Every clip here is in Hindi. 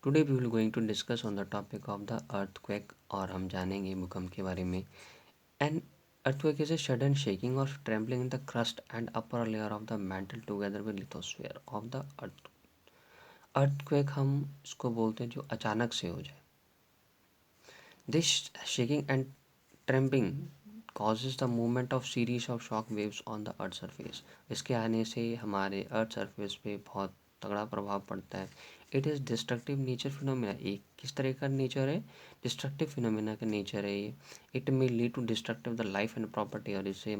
Today we will going to discuss on the topic of the earthquake और हम जानेंगे भूकंप के बारे में। An earthquake is a sudden shaking or trembling in the crust and upper layer of the mantle together with lithosphere of the earth. earthquake हम इसको बोलते हैं जो अचानक से हो जाए। This shaking and trembling causes the movement of series of shock waves on the earth surface. इसके आने से हमारे अर्थ सरफेस पे बहुत तगड़ा प्रभाव पड़ता है। It is destructive nature phenomena. एक किस तरह का नेचर है? डिस्ट्रक्टिव फिनोमिना का नेचर है ये। It may lead to destructive the life and property, और इससे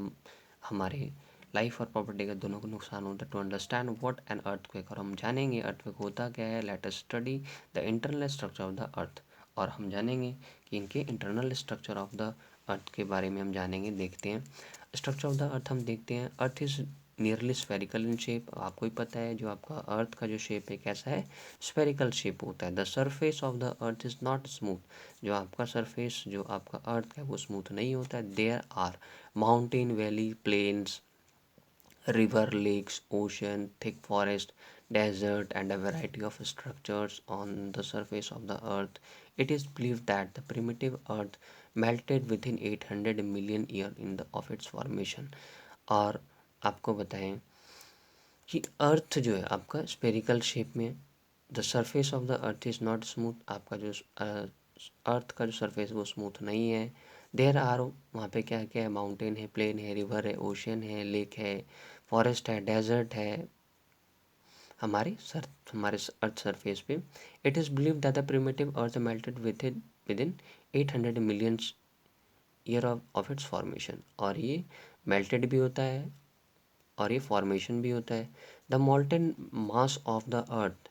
हमारे लाइफ और प्रॉपर्टी का दोनों को नुकसान होता है। To understand what an earthquake, और हम जानेंगे अर्थक्वेक होता क्या है। Let us study the internal structure of the earth, और हम जानेंगे कि इनके internal structure of the earth के बारे में हम जानेंगे। देखते हैं स्ट्रक्चर ऑफ द अर्थ। हम देखते हैं earth is nearly spherical in shape. आपको ही पता है जो आपका अर्थ का जो शेप है कैसा है, स्फेरिकल शेप होता है। The surface of the earth is not smooth. जो आपका सरफेस जो आपका अर्थ है वो स्मूथ नहीं होता है। There are mountain, valley, plains, river, lakes, ocean, thick forest, desert, and a variety of structures on the surface of the earth. It is believed that the primitive earth melted within 800 million years in the of its formation. और आपको बताएं कि अर्थ जो है आपका स्पेरिकल शेप में, the surface of the earth is not smooth. आपका जो अर्थ का जो सरफेस वो स्मूथ नहीं है। देर आर, वहाँ पे क्या क्या है, माउंटेन है, प्लेन है, रिवर है, ओशन है, लेक है, फॉरेस्ट है, डेजर्ट है हमारे अर्थ सरफेस पे। It is believe that the primitive earth melted with in 800 million year of its formation. और ये मेल्टेड भी होता है और ये फॉर्मेशन भी होता है। The molten mass of the earth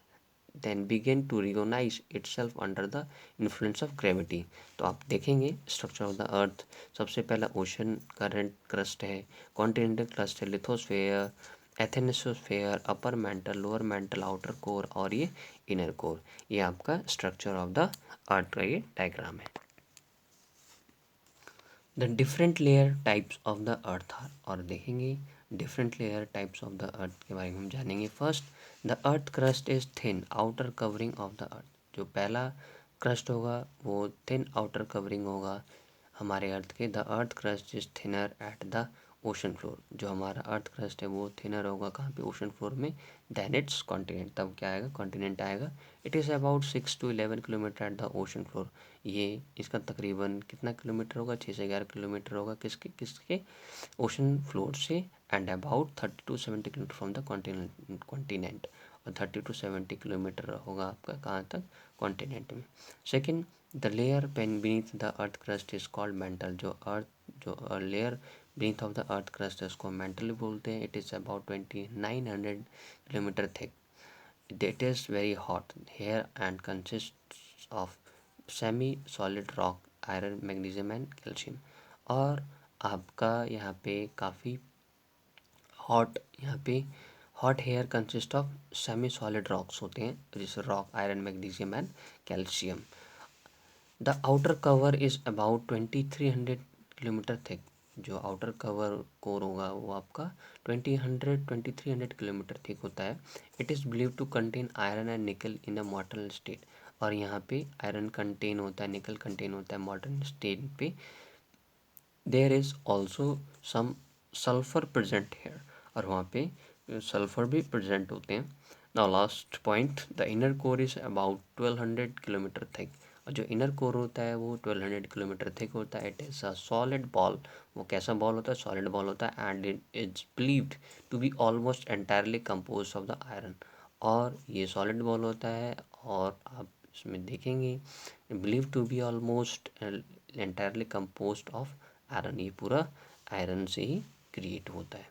then begin to reorganize itself under the influence of gravity। तो आप देखेंगे स्ट्रक्चर ऑफ द अर्थ। सबसे पहला ओशन करंट क्रस्ट है, कॉन्टिनेंटल क्रस्ट है, lithosphere, asthenosphere, upper mantle, lower mantle, outer core और ये इनर कोर। ये आपका स्ट्रक्चर ऑफ द अर्थ का ये डायग्राम है। The different layer types of the earth are, और देखेंगे different layer types of the earth के बारे में हम जानेंगे। First, the earth crust is thin outer covering of the earth. जो पहला क्रस्ट होगा वो थिन आउटर कवरिंग होगा हमारे अर्थ के। The earth crust is thinner at the ocean floor. जो हमारा अर्थ क्रस्ट है वो थिनर होगा कहाँ पे, ओशन फ्लोर में, देन इट्स कॉन्टिनेंट। तब क्या आएगा, कॉन्टिनेंट आएगा। It is about 6 to 11 kilometre at the ocean floor. ये इसका तकरीबन कितना किलोमीटर होगा, 6 से 11 किलोमीटर होगा किसके किसके ओशन फ्लोर से। And about 30 to 70 kilometre from the continent, और 30 to 70 किलोमीटर होगा आपका कहाँ तक, कॉन्टिनेंट में। Second, the layer pen beneath the earth crust is called mantle. जो layer beneath of the earth crust है उसको मेंटल बोलते हैं। It is about 2900 kilometre thick. It is very hot here and consists of semi solid rock, iron, magnesium and calcium. और आपका यहाँ पे काफ़ी हॉट, यहाँ पे hot here consist of semi solid rocks होते हैं, जैसे rock, iron, magnesium and calcium. The outer cover is about 2300 kilometer thick. जो आउटर कवर कोर होगा वो आपका 2300 किलोमीटर थिक होता है। It is believe to contain iron and nickel in a मॉर्टल state. और यहाँ पे आयरन कंटेन होता है, निकल कंटेन होता है मॉर्टल स्टेट पे। There is also some sulphur present here, और वहाँ पे सल्फर भी प्रेजेंट होते हैं। Now last point, the inner core is about 1200 kilometer thick. और जो इनर कोर होता है वो 1200 किलोमीटर थिक होता है। It is a solid ball. वो कैसा बॉल होता है, सॉलिड बॉल होता है। And it is believed to be almost entirely compose of the iron. और ये सॉलिड बॉल होता है, और आप इसमें देखेंगे believe to be almost entirely compose of iron. ये पूरा आयरन से ही क्रिएट होता है।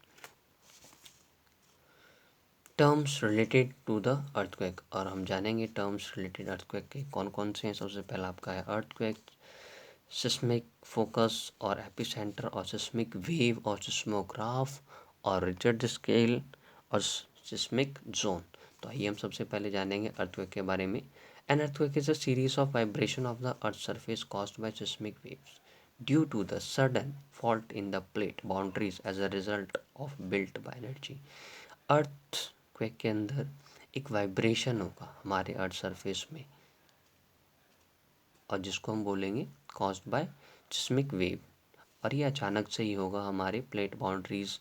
Terms related to the earthquake, और हम जानेंगे टर्म्स रिलेटेड अर्थक्वेक के कौन कौन से हैं। सबसे पहला आपका है अर्थक्वेक, सिस्मिक फोकस और एपिसेंटर, और सिस्मिक वेव, और सिस्मोग्राफ, और रिचर्ड स्केल, और सिस्मिक जोन। तो आइए हम सबसे पहले जानेंगे अर्थक्वेक के बारे में। An earthquake is a series of vibration of the earth surface caused by seismic waves due to the sudden fault in the plate boundaries as a result of built by energy. Earthquake के अंदर एक वाइब्रेशन होगा हमारे अर्थ सरफेस में, और जिसको हम बोलेंगे कॉज्ड बाय सिस्मिक वेव। और ये अचानक से ही होगा, हमारे प्लेट बाउंड्रीज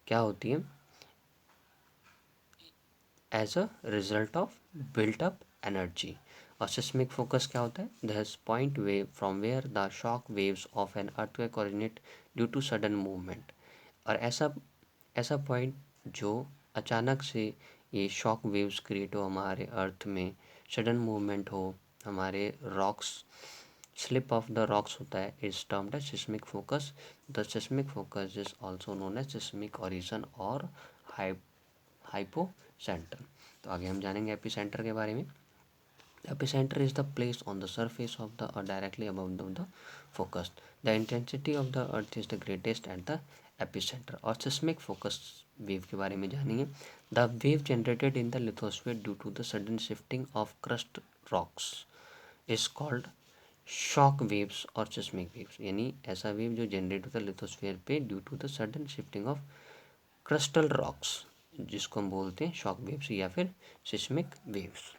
क्या होती है, as a result of built up energy. और सिस्मिक फोकस क्या होता है, that point wave from where the shock waves of an earthquake originate due to sudden movement. और ऐसा ऐसा पॉइंट जो अचानक से ये शॉक वेव्स क्रिएट हो हमारे अर्थ में, सडन मूवमेंट हो, हमारे rocks, slip of the rocks होता है, is termed as seismic focus. The seismic focus is also known as seismic origin और हाइपोसेंटर। तो आगे हम जानेंगे एपिसेंटर के बारे में। Epicenter is the place on the surface of the earth directly above the focus. The intensity of the earth is the greatest at the epicenter. और seismic focus wave के बारे में जानेंगे। The wave generated in the lithosphere due to the sudden shifting of crust rocks is called shock waves और seismic waves। यानी ऐसा वेव जो जनरेट होता है लिथोस्फीयर पे due to the sudden shifting of crystal rocks, जिसको हम बोलते हैं शॉक वेव्स या फिर seismic waves.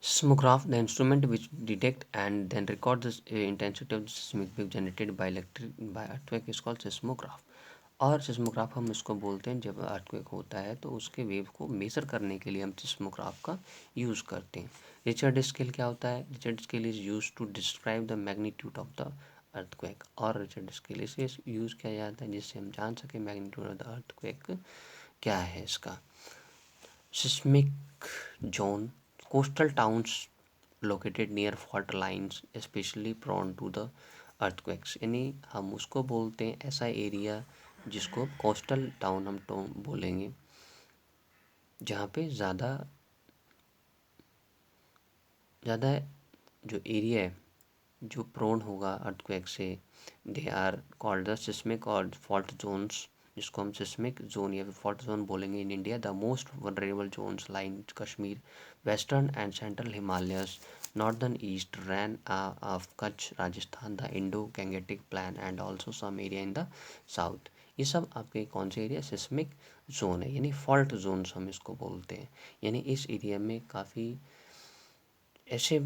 Seismograph, the instrument which detect and then record the intensity of the seismic wave generated by earthquake is called seismograph। और सिस्मोग्राफ हम इसको बोलते हैं, जब अर्थक्वेक होता है तो उसके वेव को मेज़र करने के लिए हम सिस्मोग्राफ का यूज़ करते हैं। रिचर्ड स्केल क्या होता है, Richard scale is use to describe the magnitude of the earthquake. और रिचर्ड स्केल इसे यूज़ किया जाता है जिससे हम जान सकें मैग्नीट्यूड ऑफ द अर्थक्वेक क्या है इसका। Seismic zone, coastal towns located near fault lines especially prone to the earthquakes। यानी हम उसको बोलते हैं ऐसा एरिया जिसको कोस्टल टाउन हम तो बोलेंगे, जहाँ पे ज़्यादा ज़्यादा जो एरिया है जो प्रोन होगा अर्थक्वेक से, they are called the seismic और फॉल्ट जोन्स, जिसको हम सिस्मिक जोन या फिर फॉल्ट जोन बोलेंगे। In India the most vulnerable zones line Kashmir, western and central Himalayas, northern east Rann of Kutch, Rajasthan, the Indo Gangetic plan and also some area in the south. ये सब आपके कौन से एरिया, सिस्मिक जोन है, यानी फॉल्ट जोन्स हम इसको बोलते हैं। यानी इस एरिया में काफ़ी ऐसे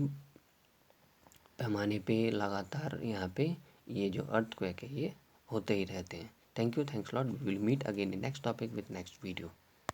पैमाने पे लगातार यहाँ पे ये जो अर्थक्वेक है ये होते ही रहते हैं। Thank you, thanks lot, we will meet again in next topic with next video.